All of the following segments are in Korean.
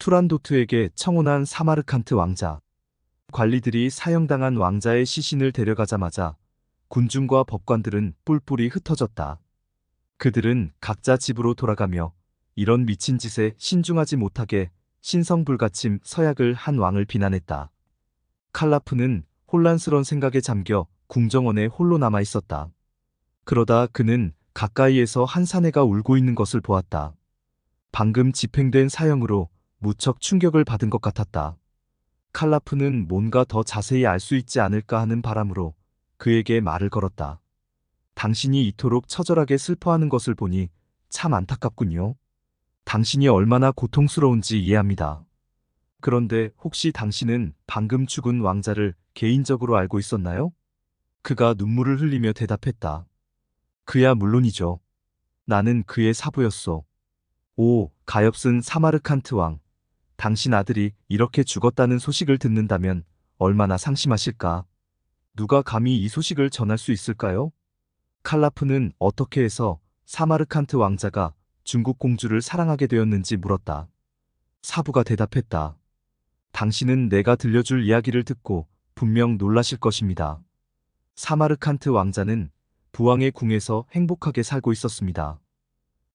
투란도트에게 청혼한 사마르칸트 왕자. 관리들이 사형당한 왕자의 시신을 데려가자마자 군중과 법관들은 뿔뿔이 흩어졌다. 그들은 각자 집으로 돌아가며 이런 미친 짓에 신중하지 못하게 신성불가침 서약을 한 왕을 비난했다. 칼라프는 혼란스러운 생각에 잠겨 궁정원에 홀로 남아 있었다. 그러다 그는 가까이에서 한 사내가 울고 있는 것을 보았다. 방금 집행된 사형으로 무척 충격을 받은 것 같았다. 칼라프는 뭔가 더 자세히 알 수 있지 않을까 하는 바람으로 그에게 말을 걸었다. 당신이 이토록 처절하게 슬퍼하는 것을 보니 참 안타깝군요. 당신이 얼마나 고통스러운지 이해합니다. 그런데 혹시 당신은 방금 죽은 왕자를 개인적으로 알고 있었나요? 그가 눈물을 흘리며 대답했다. 그야 물론이죠. 나는 그의 사부였소. 오, 가엾은 사마르칸트 왕. 당신 아들이 이렇게 죽었다는 소식을 듣는다면 얼마나 상심하실까? 누가 감히 이 소식을 전할 수 있을까요? 칼라프는 어떻게 해서 사마르칸트 왕자가 중국 공주를 사랑하게 되었는지 물었다. 사부가 대답했다. 당신은 내가 들려줄 이야기를 듣고 분명 놀라실 것입니다. 사마르칸트 왕자는 부왕의 궁에서 행복하게 살고 있었습니다.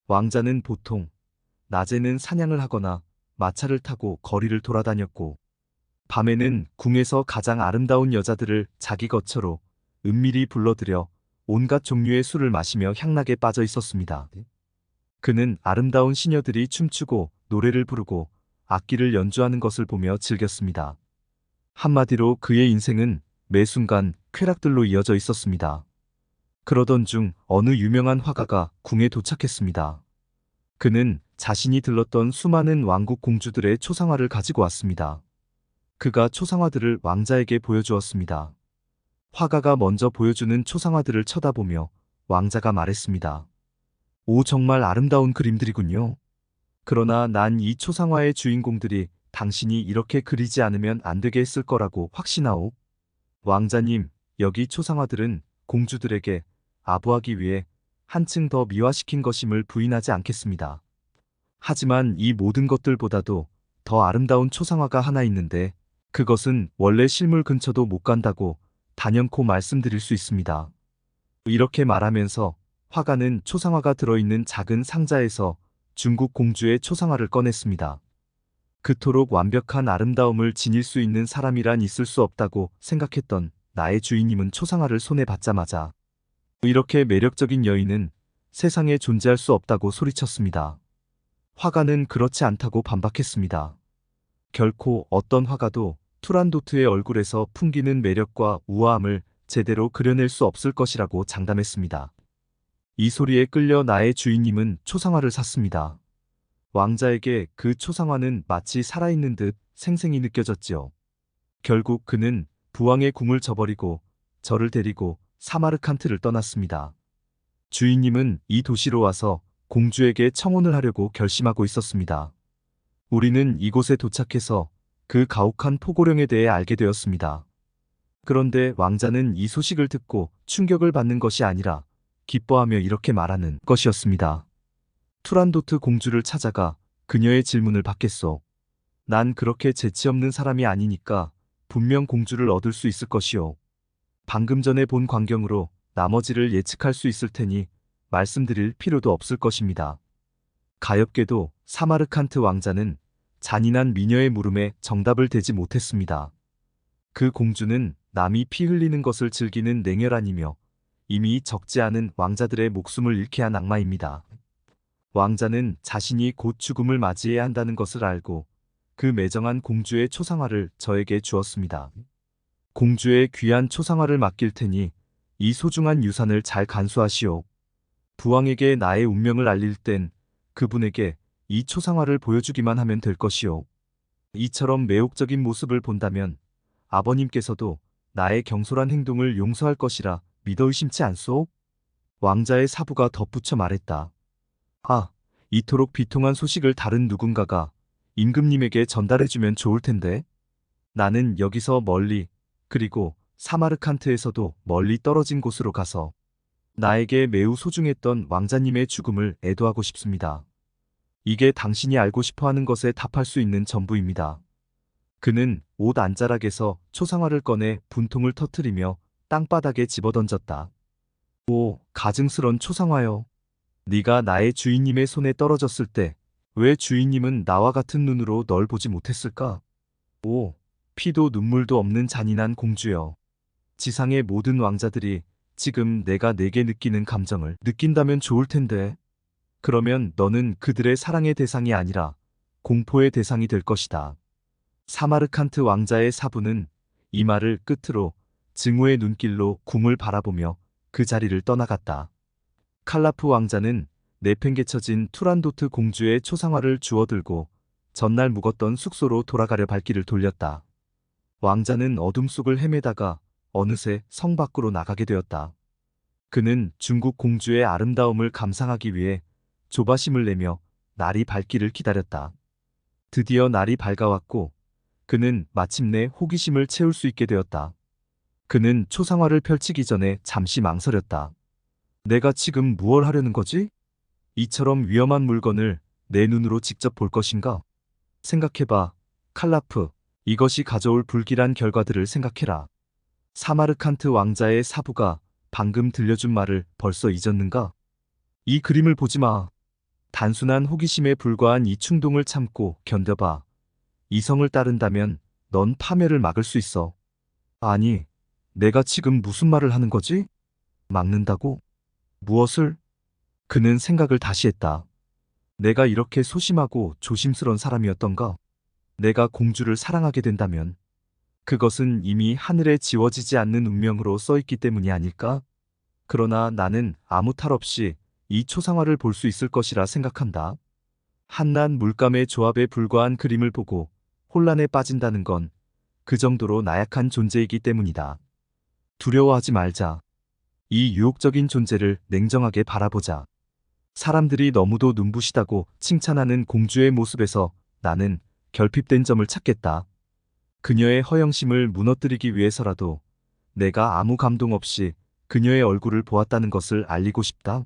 왕자는 보통 낮에는 사냥을 하거나 마차를 타고 거리를 돌아다녔고 밤에는 궁에서 가장 아름다운 여자들을 자기 거처로 은밀히 불러들여 온갖 종류의 술을 마시며 향락에 빠져 있었습니다. 그는 아름다운 시녀들이 춤추고 노래를 부르고 악기를 연주하는 것을 보며 즐겼습니다. 한마디로 그의 인생은 매 순간 쾌락들로 이어져 있었습니다. 그러던 중 어느 유명한 화가가 궁에 도착했습니다. 그는 자신이 들렀던 수많은 왕국 공주들의 초상화를 가지고 왔습니다. 그가 초상화들을 왕자에게 보여주었습니다. 화가가 먼저 보여주는 초상화들을 쳐다보며 왕자가 말했습니다. 오, 정말 아름다운 그림들이군요. 그러나 난 이 초상화의 주인공들이 당신이 이렇게 그리지 않으면 안 되게 했을 거라고 확신하오. 왕자님, 여기 초상화들은 공주들에게 아부하기 위해 한층 더 미화시킨 것임을 부인하지 않겠습니다. 하지만 이 모든 것들보다도 더 아름다운 초상화가 하나 있는데 그것은 원래 실물 근처도 못 간다고 단연코 말씀드릴 수 있습니다. 이렇게 말하면서 화가는 초상화가 들어있는 작은 상자에서 중국 공주의 초상화를 꺼냈습니다. 그토록 완벽한 아름다움을 지닐 수 있는 사람이란 있을 수 없다고 생각했던 나의 주인님은 초상화를 손에 받자마자 이렇게 매력적인 여인은 세상에 존재할 수 없다고 소리쳤습니다. 화가는 그렇지 않다고 반박했습니다. 결코 어떤 화가도 투란도트의 얼굴에서 풍기는 매력과 우아함을 제대로 그려낼 수 없을 것이라고 장담했습니다. 이 소리에 끌려 나의 주인님은 초상화를 샀습니다. 왕자에게 그 초상화는 마치 살아있는 듯 생생히 느껴졌지요. 결국 그는 부왕의 궁을 저버리고 저를 데리고 사마르칸트를 떠났습니다. 주인님은 이 도시로 와서 공주에게 청혼을 하려고 결심하고 있었습니다. 우리는 이곳에 도착해서 그 가혹한 포고령에 대해 알게 되었습니다. 그런데 왕자는 이 소식을 듣고 충격을 받는 것이 아니라 기뻐하며 이렇게 말하는 것이었습니다. 투란도트 공주를 찾아가 그녀의 질문을 받겠소. 난 그렇게 재치 없는 사람이 아니니까 분명 공주를 얻을 수 있을 것이오. 방금 전에 본 광경으로 나머지를 예측할 수 있을 테니 말씀드릴 필요도 없을 것입니다. 가엾게도 사마르칸트 왕자는 잔인한 미녀의 물음에 정답을 대지 못했습니다. 그 공주는 남이 피 흘리는 것을 즐기는 냉혈한이며 이미 적지 않은 왕자들의 목숨을 잃게 한 악마입니다. 왕자는 자신이 곧 죽음을 맞이해야 한다는 것을 알고 그 매정한 공주의 초상화를 저에게 주었습니다. 공주의 귀한 초상화를 맡길 테니 이 소중한 유산을 잘 간수하시오. 부왕에게 나의 운명을 알릴 땐 그분에게 이 초상화를 보여주기만 하면 될 것이오. 이처럼 매혹적인 모습을 본다면 아버님께서도 나의 경솔한 행동을 용서할 것이라 믿어 의심치 않소? 왕자의 사부가 덧붙여 말했다. 아, 이토록 비통한 소식을 다른 누군가가 임금님에게 전달해주면 좋을 텐데. 나는 여기서 멀리, 그리고 사마르칸트에서도 멀리 떨어진 곳으로 가서 나에게 매우 소중했던 왕자님의 죽음을 애도하고 싶습니다. 이게 당신이 알고 싶어 하는 것에 답할 수 있는 전부입니다. 그는 옷 안자락에서 초상화를 꺼내 분통을 터뜨리며 땅바닥에 집어던졌다. 오, 가증스런 초상화요. 네가 나의 주인님의 손에 떨어졌을 때 왜 주인님은 나와 같은 눈으로 널 보지 못했을까? 오, 피도 눈물도 없는 잔인한 공주여. 지상의 모든 왕자들이 지금 내가 내게 느끼는 감정을 느낀다면 좋을 텐데. 그러면 너는 그들의 사랑의 대상이 아니라 공포의 대상이 될 것이다. 사마르칸트 왕자의 사부는 이 말을 끝으로 증오의 눈길로 궁을 바라보며 그 자리를 떠나갔다. 칼라프 왕자는 내팽개쳐진 투란도트 공주의 초상화를 주워들고 전날 묵었던 숙소로 돌아가려 발길을 돌렸다. 왕자는 어둠 속을 헤매다가 어느새 성 밖으로 나가게 되었다. 그는 중국 공주의 아름다움을 감상하기 위해 조바심을 내며 날이 밝기를 기다렸다. 드디어 날이 밝아왔고 그는 마침내 호기심을 채울 수 있게 되었다. 그는 초상화를 펼치기 전에 잠시 망설였다. 내가 지금 무얼 하려는 거지? 이처럼 위험한 물건을 내 눈으로 직접 볼 것인가? 생각해봐, 칼라프. 이것이 가져올 불길한 결과들을 생각해라. 사마르칸트 왕자의 사부가 방금 들려준 말을 벌써 잊었는가? 이 그림을 보지 마. 단순한 호기심에 불과한 이 충동을 참고 견뎌봐. 이성을 따른다면 넌 파멸을 막을 수 있어. 아니, 내가 지금 무슨 말을 하는 거지? 막는다고? 무엇을? 그는 생각을 다시 했다. 내가 이렇게 소심하고 조심스러운 사람이었던가? 내가 공주를 사랑하게 된다면 그것은 이미 하늘에 지워지지 않는 운명으로 써있기 때문이 아닐까? 그러나 나는 아무 탈 없이 이 초상화를 볼 수 있을 것이라 생각한다. 한낱 물감의 조합에 불과한 그림을 보고 혼란에 빠진다는 건 그 정도로 나약한 존재이기 때문이다. 두려워하지 말자. 이 유혹적인 존재를 냉정하게 바라보자. 사람들이 너무도 눈부시다고 칭찬하는 공주의 모습에서 나는 결핍된 점을 찾겠다. 그녀의 허영심을 무너뜨리기 위해서라도 내가 아무 감동 없이 그녀의 얼굴을 보았다는 것을 알리고 싶다.